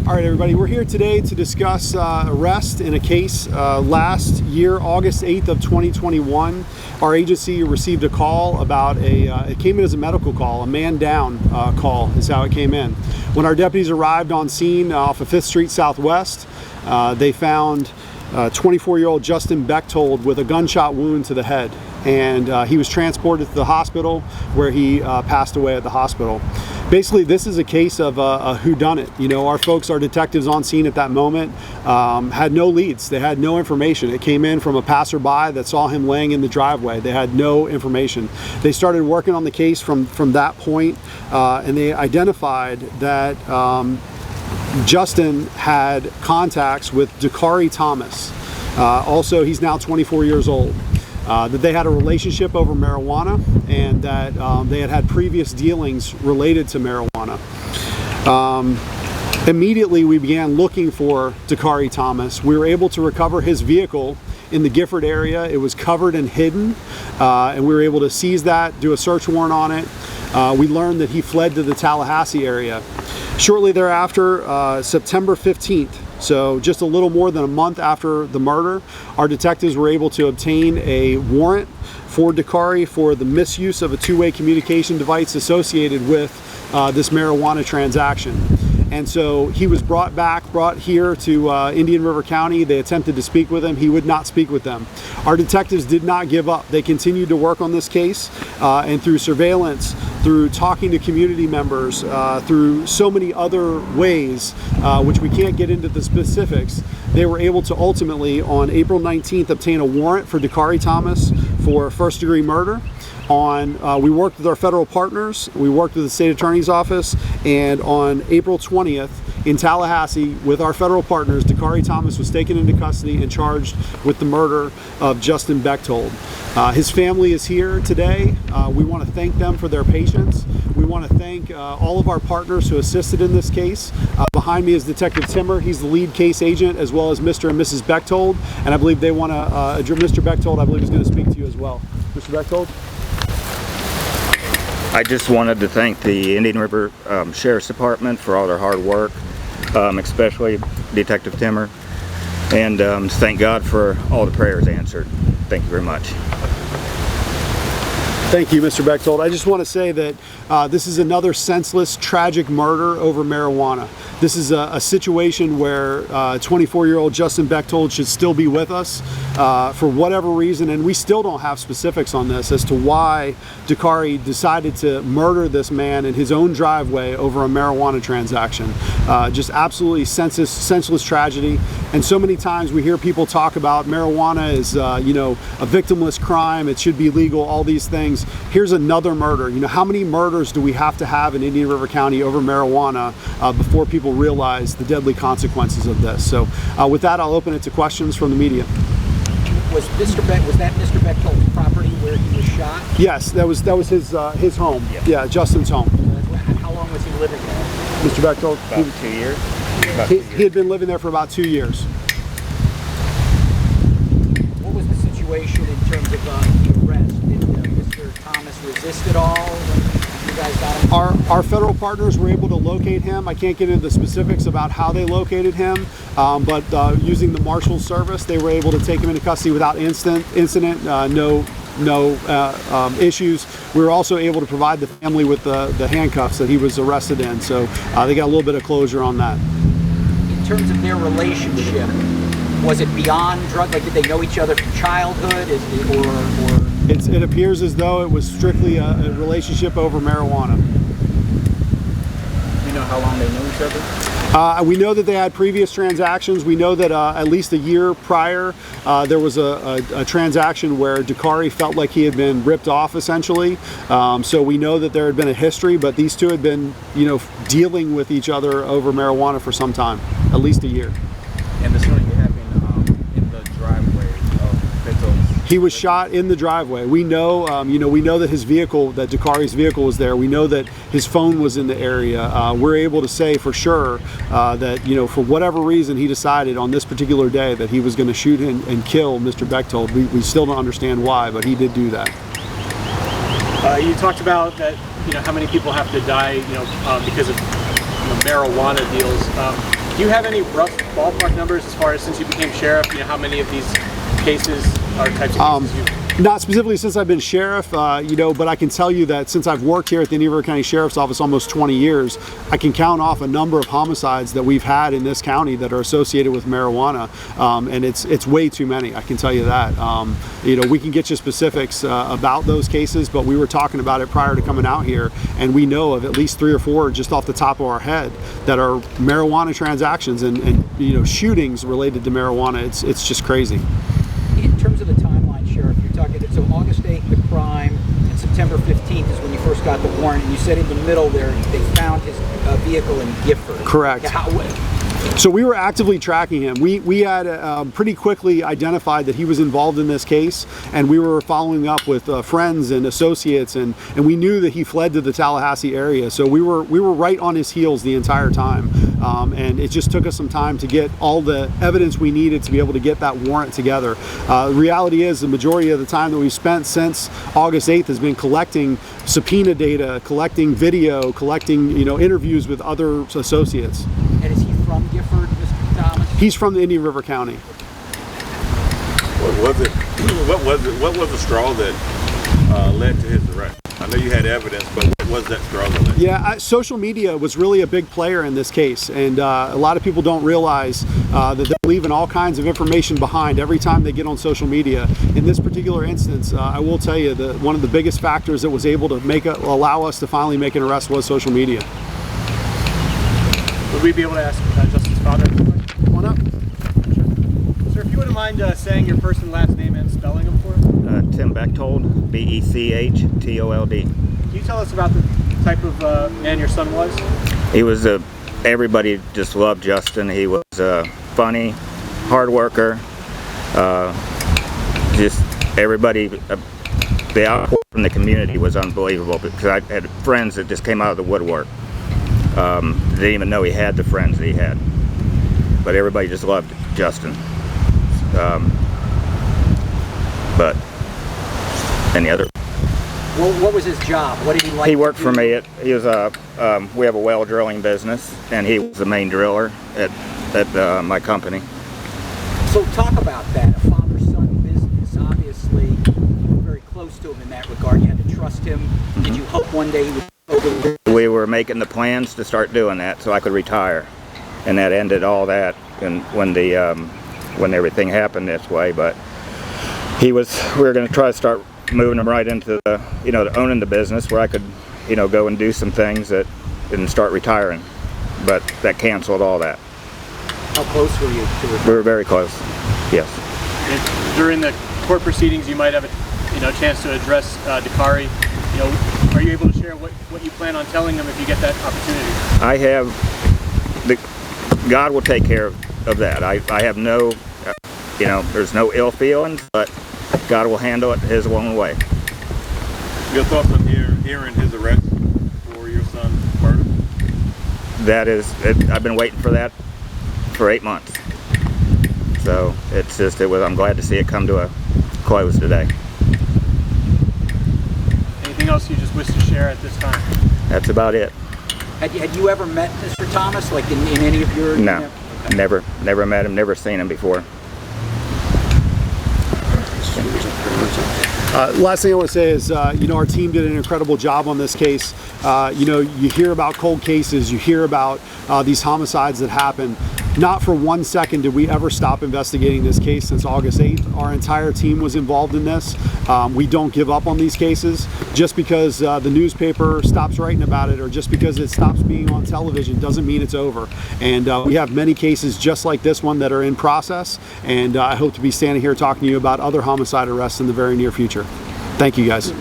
All right, everybody, we're here today to discuss arrest in a case last year, August 8th of 2021. Our agency received a call about it came in as a medical call, a man down call is how it came in. When our deputies arrived on scene off of 5th Street Southwest, they found 24-year-old Justin Bechtold with a gunshot wound to the head. And he was transported to the hospital where he passed away at the hospital. Basically, this is a case of a whodunit. You know, our folks, our detectives on scene at that moment had no leads. They had no information. It came in from a passerby that saw him laying in the driveway. They had no information. They started working on the case from that point, and they identified that Justin had contacts with Dukarai Thomas. Also, he's now 24 years old. That they had a relationship over marijuana, and that they had previous dealings related to marijuana. Immediately we began looking for Dukarai Thomas. We were able to recover his vehicle in the Gifford area. It was covered and hidden, and we were able to seize that, do a search warrant on it. We learned that he fled to the Tallahassee area. Shortly thereafter, September 15th, so just a little more than a month after the murder, our detectives were able to obtain a warrant for Dukarai for the misuse of a two-way communication device associated with this marijuana transaction. And so he was brought here to Indian River County. They attempted to speak with him. He would not speak with them. Our detectives did not give up. They continued to work on this case, and through surveillance, through talking to community members, through so many other ways, which we can't get into the specifics, they were able to ultimately, on April 19th, obtain a warrant for Dukarai Thomas for first-degree murder. We worked with our federal partners, we worked with the state attorney's office, and on April 20th in Tallahassee with our federal partners, Dukarai Thomas was taken into custody and charged with the murder of Justin Bechtold. His family is here today. We want to thank them for their patience. We want to thank all of our partners who assisted in this case. Behind me is Detective Timmer. He's the lead case agent, as well as Mr. and Mrs. Bechtold. And I believe they want to, Mr. Bechtold, I believe, is going to speak to you as well. Mr. Bechtold? I just wanted to thank the Indian River Sheriff's Department for all their hard work, especially Detective Timmer, and thank God for all the prayers answered. Thank you very much. Thank you, Mr. Bechtold. I just want to say that this is another senseless, tragic murder over marijuana. This is a situation where 24-year-old Justin Bechtold should still be with us for whatever reason, and we still don't have specifics on this as to why Dukarai decided to murder this man in his own driveway over a marijuana transaction. Just absolutely senseless tragedy. And so many times we hear people talk about marijuana as you know, a victimless crime, it should be legal, all these things. Here's another murder. You know, how many murders do we have to have in Indian River County over marijuana before people realize the deadly consequences of this? So with that, I'll open it to questions from the media. Was that Mr. Bechtold's property where he was shot? Yes, that was his home. Yeah, Justin's home. How long was he living there? Mr. Bechtold? About 2 years. He had been living there for about 2 years. What was the situation in terms of the arrest? Did Mr. Thomas resist at all when you guys got him? Our federal partners were able to locate him. I can't get into the specifics about how they located him, but using the Marshals Service, they were able to take him into custody without incident, no issues. We were also able to provide the family with the handcuffs that he was arrested in, so they got a little bit of closure on that. In terms of their relationship, was it beyond drug? Like, did they know each other from childhood? It appears as though it was strictly a relationship over marijuana. Do you know how long they knew each other? We know that they had previous transactions. We know that at least a year prior, there was a transaction where Dukarai felt like he had been ripped off, essentially. So we know that there had been a history, but these two had been, you know, dealing with each other over marijuana for some time, at least a year. And the shooting happened in the driveway of Bechtold's. He was shot in the driveway. We know, we know that his vehicle, that Dukarai's vehicle was there. We know that his phone was in the area. We're able to say for sure that, you know, for whatever reason he decided on this particular day that he was going to shoot and kill Mr. Bechtold. We still don't understand why, but he did do that. You talked about that, you know, how many people have to die, you know, because of marijuana deals. Do you have any rough ballpark numbers as far as since you became sheriff, you know, how many of these cases are types of cases you've... Not specifically since I've been sheriff, you know, but I can tell you that since I've worked here at the Indian River County Sheriff's Office almost 20 years, I can count off a number of homicides that we've had in this county that are associated with marijuana, and it's way too many, I can tell you that. You know, we can get you specifics about those cases, but we were talking about it prior to coming out here, and we know of at least 3 or 4 just off the top of our head that are marijuana transactions and you know, shootings related to marijuana. It's just crazy. In terms of the timeline, Sheriff, you're talking, so August 8th, the crime, and September 15th is when you first got the warrant, and you said in the middle there, they found his vehicle in Gifford. Correct. So we were actively tracking him. We had pretty quickly identified that he was involved in this case, and we were following up with friends and associates, and we knew that he fled to the Tallahassee area. So we were right on his heels the entire time, and it just took us some time to get all the evidence we needed to be able to get that warrant together. The reality is the majority of the time that we've spent since August 8th has been collecting subpoena data, collecting video, collecting, you know, interviews with other associates. And is he from Gifford, Mr. Thomas? He's from the Indian River County. What was the straw that led to his arrest? I know you had evidence, but what was that straw that led? Yeah, social media was really a big player in this case, and a lot of people don't realize that they're leaving all kinds of information behind every time they get on social media. In this particular instance, I will tell you that one of the biggest factors that was able to allow us to finally make an arrest was social media. Would we be able to ask Justin's father? Come on up. Sir, if you wouldn't mind saying your first and last name and spelling them for us? Tim Bechtold, Bechtold. Can you tell us about the type of man your son was? He was everybody just loved Justin. He was funny, hard worker. Just everybody, the outpouring from the community was unbelievable, because I had friends that just came out of the woodwork. Didn't even know he had the friends that he had, but everybody just loved Justin. But any other? What was his job? What did he like? He worked for me. He was we have a well drilling business, and he was the main driller at my company. So talk about that. A father-son business. Obviously, you were very close to him in that regard. You had to trust him. Mm-hmm. Did you hope one day he would? We were making the plans to start doing that so I could retire, and that ended all that. And when everything happened this way, but we were going to try to start moving him right into the, you know, owning the business where I could, you know, go and do some things and start retiring. But that canceled all that. How close were you to it? We were very close. Yes. And during the court proceedings, you might have a chance to address Dukarai. You know, are you able to share what you plan on telling them if you get that opportunity? I have God will take care of that. I have no, you know, there's no ill feelings, but God will handle it His own way. Your thoughts on hearing his arrest for your son's murder? That is, I've been waiting for that for 8 months. So I'm glad to see it come to a close today. Anything else you just wish to share at this time? That's about it. Had you ever met Mr. Thomas, like in any of your... No, never met him, never seen him before. Last thing I want to say is, you know, our team did an incredible job on this case. You know, you hear about cold cases, you hear about these homicides that happen. Not for 1 second did we ever stop investigating this case since August 8th. Our entire team was involved in this. We don't give up on these cases. Just because the newspaper stops writing about it or just because it stops being on television doesn't mean it's over. And we have many cases just like this one that are in process. And I hope to be standing here talking to you about other homicide arrests in the very near future. Thank you, guys.